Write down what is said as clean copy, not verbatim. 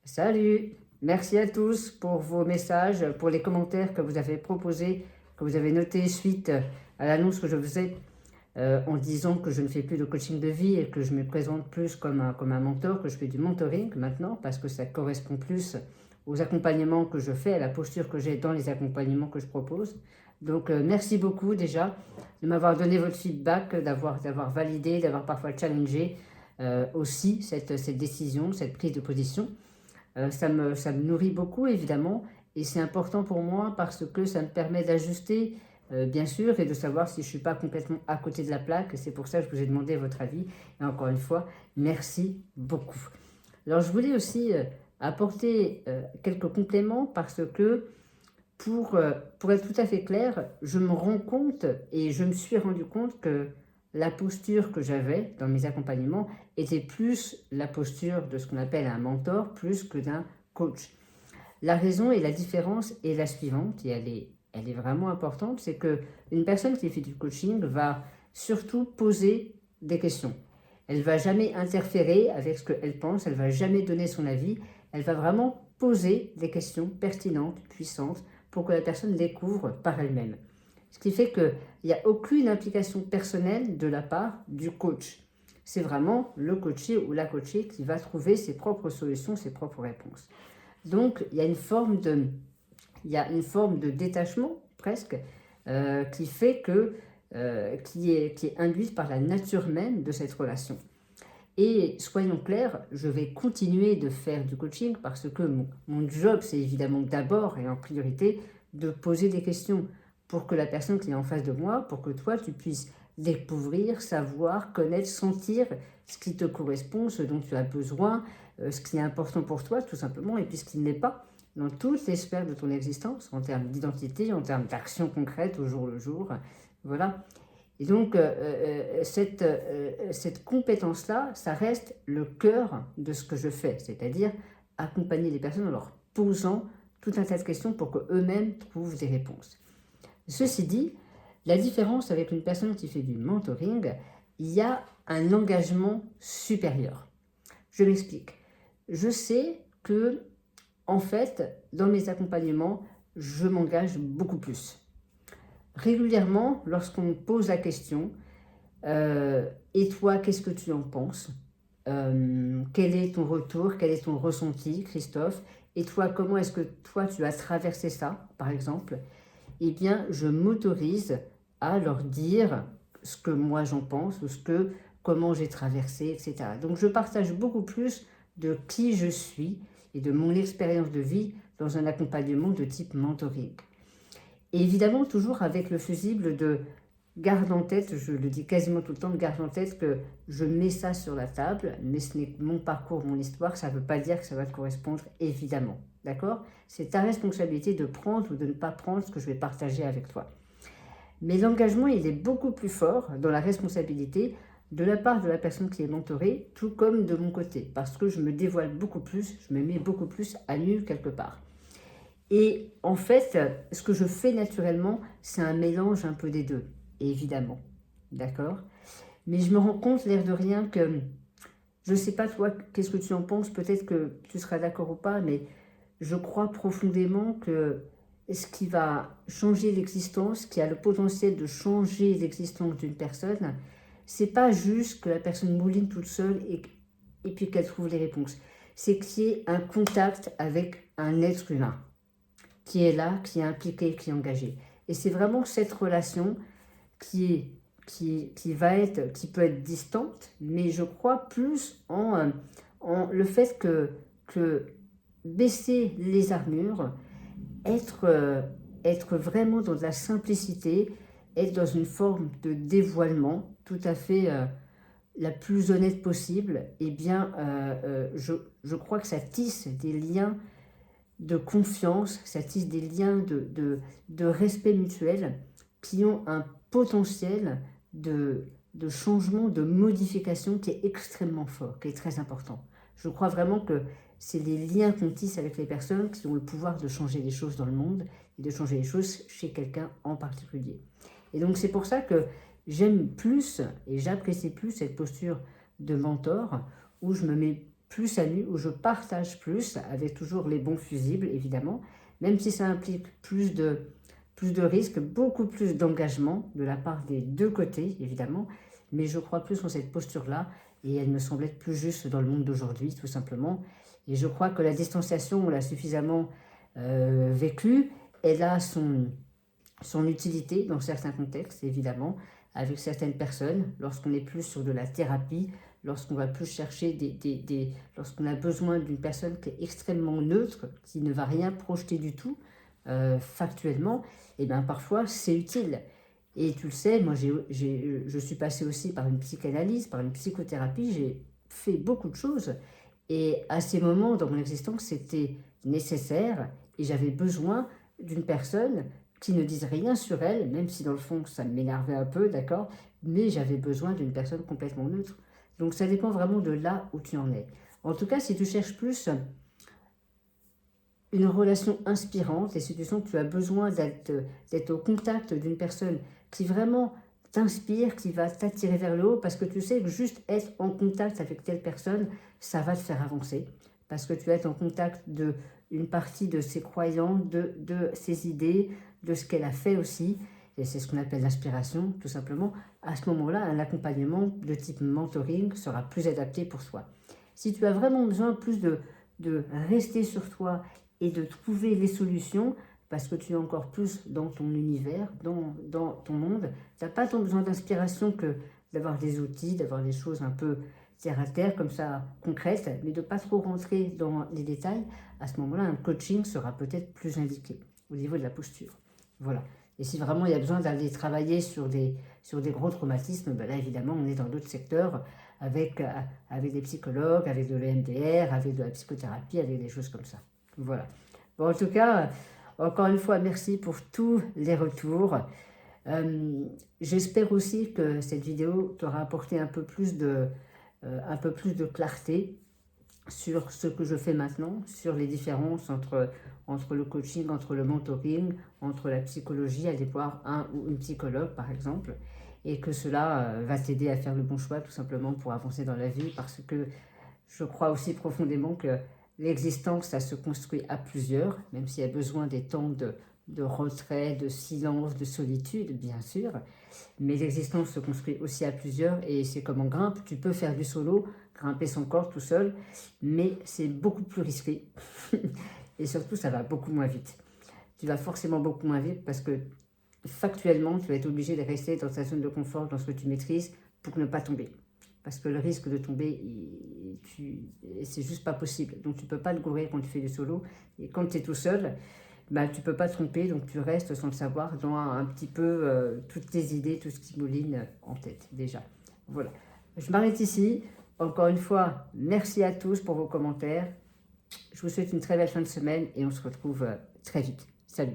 Salut! Merci à tous pour vos messages, pour les commentaires que vous avez proposés, que vous avez notés suite à l'annonce que je faisais en disant que je ne fais plus de coaching de vie et que je me présente plus comme un mentor, que je fais du mentoring maintenant parce que ça correspond plus aux accompagnements que je fais, à la posture que j'ai dans les accompagnements que je propose. Donc merci beaucoup déjà de m'avoir donné votre feedback, d'avoir validé, d'avoir parfois challengé aussi cette décision, cette prise de position. Ça me nourrit beaucoup évidemment et c'est important pour moi parce que ça me permet d'ajuster bien sûr et de savoir si je ne suis pas complètement à côté de la plaque. C'est pour ça que je vous ai demandé votre avis et encore une fois, merci beaucoup. Alors je voulais aussi apporter quelques compléments parce que pour être tout à fait clair, je me rends compte et je me suis rendu compte que la posture que j'avais dans mes accompagnements était plus la posture de ce qu'on appelle un mentor, plus que d'un coach. La raison et la différence est la suivante, et elle est vraiment importante, c'est qu'une personne qui fait du coaching va surtout poser des questions. Elle ne va jamais interférer avec ce qu'elle pense, elle ne va jamais donner son avis, elle va vraiment poser des questions pertinentes, puissantes, pour que la personne découvre par elle-même. Ce qui fait qu'il n'y a aucune implication personnelle de la part du coach. C'est vraiment le coaché ou la coachée qui va trouver ses propres solutions, ses propres réponses. Donc, il y a une forme de détachement, presque, qui fait que, qui est induite par la nature même de cette relation. Et soyons clairs, je vais continuer de faire du coaching parce que mon job, c'est évidemment d'abord et en priorité de poser des questions pour que la personne qui est en face de moi, pour que toi, tu puisses découvrir, savoir, connaître, sentir ce qui te correspond, ce dont tu as besoin, ce qui est important pour toi, tout simplement, et puis ce qui ne l'est pas, dans toutes les sphères de ton existence, en termes d'identité, en termes d'action concrète au jour le jour. Voilà. Et donc, cette compétence-là, ça reste le cœur de ce que je fais, c'est-à-dire accompagner les personnes en leur posant tout un tas de questions pour qu'eux-mêmes trouvent des réponses. Ceci dit, la différence avec une personne qui fait du mentoring, il y a un engagement supérieur. Je m'explique. Je sais que, en fait, dans mes accompagnements, je m'engage beaucoup plus. Régulièrement, lorsqu'on me pose la question, et toi, qu'est-ce que tu en penses? Quel est ton retour? Quel est ton ressenti, Christophe? Et toi, comment est-ce que toi, tu as traversé ça, par exemple? Eh bien, je m'autorise à leur dire ce que moi j'en pense, ou comment j'ai traversé, etc. Donc, je partage beaucoup plus de qui je suis et de mon expérience de vie dans un accompagnement de type mentoring. Et évidemment, toujours avec le fusible de garde en tête, je le dis quasiment tout le temps, garde en tête que je mets ça sur la table, mais ce n'est que mon parcours, mon histoire, ça ne veut pas dire que ça va te correspondre, évidemment. D'accord? C'est ta responsabilité de prendre ou de ne pas prendre ce que je vais partager avec toi. Mais l'engagement, il est beaucoup plus fort dans la responsabilité de la part de la personne qui est mentorée, tout comme de mon côté, parce que je me dévoile beaucoup plus, je me mets beaucoup plus à nu quelque part. Et en fait, ce que je fais naturellement, c'est un mélange un peu des deux, évidemment. D'accord? Mais je me rends compte, l'air de rien, que je ne sais pas toi, qu'est-ce que tu en penses, peut-être que tu seras d'accord ou pas, mais je crois profondément que ce qui va changer l'existence, qui a le potentiel de changer l'existence d'une personne, c'est pas juste que la personne mouline toute seule et puis qu'elle trouve les réponses. C'est qu'il y ait un contact avec un être humain qui est là, qui est impliqué, qui est engagé. Et c'est vraiment cette relation qui peut être distante, mais je crois plus en le fait que baisser les armures, être vraiment dans de la simplicité, être dans une forme de dévoilement tout à fait la plus honnête possible, eh bien, je crois que ça tisse des liens de confiance, ça tisse des liens de respect mutuel qui ont un potentiel de changement, de modification qui est extrêmement fort, qui est très important. Je crois vraiment que c'est les liens qu'on tisse avec les personnes qui ont le pouvoir de changer les choses dans le monde et de changer les choses chez quelqu'un en particulier. Et donc c'est pour ça que j'aime plus et j'apprécie plus cette posture de mentor où je me mets plus à nu, où je partage plus, avec toujours les bons fusibles, évidemment, même si ça implique plus de risques, beaucoup plus d'engagement de la part des deux côtés, évidemment, mais je crois plus en cette posture-là, et elle me semble être plus juste dans le monde d'aujourd'hui, tout simplement. Et je crois que la distanciation, on l'a suffisamment vécue, elle a son utilité dans certains contextes, évidemment, avec certaines personnes, lorsqu'on est plus sur de la thérapie, lorsqu'on va plus chercher lorsqu'on a besoin d'une personne qui est extrêmement neutre, qui ne va rien projeter du tout, factuellement, et bien parfois c'est utile. Et tu le sais, moi je suis passée aussi par une psychanalyse, par une psychothérapie, j'ai fait beaucoup de choses. Et à ces moments dans mon existence, c'était nécessaire et j'avais besoin d'une personne qui ne dise rien sur elle, même si dans le fond ça m'énervait un peu, d'accord, mais j'avais besoin d'une personne complètement neutre. Donc ça dépend vraiment de là où tu en es. En tout cas, si tu cherches plus une relation inspirante et si tu sens que tu as besoin d'être au contact d'une personne qui vraiment t'inspire, qui va t'attirer vers le haut, parce que tu sais que juste être en contact avec telle personne, ça va te faire avancer, parce que tu es en contact d'une partie de ses croyances, de ses idées, de ce qu'elle a fait aussi, et c'est ce qu'on appelle l'inspiration, tout simplement. À ce moment-là, un accompagnement de type mentoring sera plus adapté pour soi. Si tu as vraiment besoin plus de rester sur toi et de trouver les solutions, parce que tu es encore plus dans ton univers, dans ton monde, tu n'as pas tant besoin d'inspiration que d'avoir des outils, d'avoir des choses un peu terre à terre, comme ça, concrètes, mais de ne pas trop rentrer dans les détails. À ce moment-là, un coaching sera peut-être plus indiqué au niveau de la posture. Voilà. Et si vraiment il y a besoin d'aller travailler sur des gros traumatismes, ben là, évidemment, on est dans d'autres secteurs, avec des psychologues, avec de l'EMDR, avec de la psychothérapie, avec des choses comme ça. Voilà. Bon, en tout cas, encore une fois, merci pour tous les retours. J'espère aussi que cette vidéo t'aura apporté un peu plus de clarté sur ce que je fais maintenant, sur les différences entre le coaching, entre le mentoring, entre la psychologie, aller voir un ou une psychologue par exemple, et que cela va t'aider à faire le bon choix tout simplement pour avancer dans la vie, parce que je crois aussi profondément que l'existence, ça se construit à plusieurs, même s'il y a besoin des temps de retrait, de silence, de solitude, bien sûr. Mais l'existence se construit aussi à plusieurs et c'est comme en grimpe, tu peux faire du solo, grimper son corps tout seul, mais c'est beaucoup plus risqué. Et surtout, ça va beaucoup moins vite. Tu vas forcément beaucoup moins vite parce que factuellement, tu vas être obligé de rester dans ta zone de confort, dans ce que tu maîtrises, pour ne pas tomber. Parce que le risque de tomber, c'est juste pas possible. Donc tu peux pas le courir quand tu fais du solo. Et quand tu es tout seul, bah, tu peux pas te tromper, donc tu restes sans le savoir dans un petit peu toutes tes idées, tout ce qui mouline en tête déjà. Voilà, je m'arrête ici. Encore une fois, merci à tous pour vos commentaires. Je vous souhaite une très belle fin de semaine et on se retrouve très vite. Salut!